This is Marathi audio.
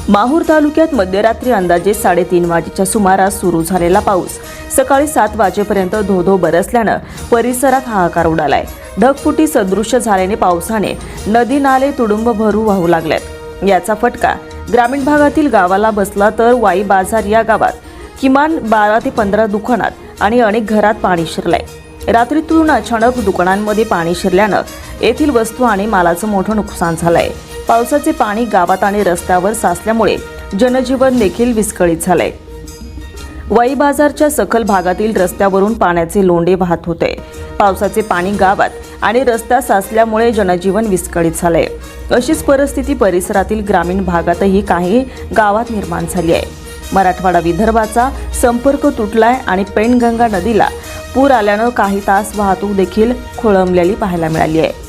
माहूर तालुक्यात मध्यरात्री अंदाजे 3:30 वाजेच्या सुमारास सुरू झालेला पाऊस सकाळी 7 वाजेपर्यंत धो-धो बरसल्यानं परिसरात हाहाकार उडालाय। ढगफुटी सदृश्य झाल्याने पावसाने नदी नाले तुडुंब भरू वाहू लागलेत। याचा फटका ग्रामीण भागातील गावाला बसला तर वाई बाजार या गावात किमान 12 ते 15 दुकानात आणि अनेक घरात पाणी शिरलंय। रात्रीतून अचानक दुकानांमध्ये पाणी शिरल्यानं येथील वस्तू आणि मालाचं मोठं नुकसान झालंय। पावसाचे पाणी गावात आणि रस्त्यावर साचल्यामुळे जनजीवन देखील विस्कळीत झालंय। वाई बाजारच्या सखल भागातील रस्त्यावरून पाण्याचे लोंढे वाहत होते। पावसाचे पाणी गावात आणि रस्त्यात साचल्यामुळे जनजीवन विस्कळीत झालंय। अशीच परिस्थिती परिसरातील ग्रामीण भागातही काही गावात निर्माण झाली आहे। मराठवाडा विदर्भाचा संपर्क तुटलाय आणि पैनगंगा नदीला पूर आल्यानं काही तास वाहतूक देखील खोळंबलेली पाहायला मिळाली आहे।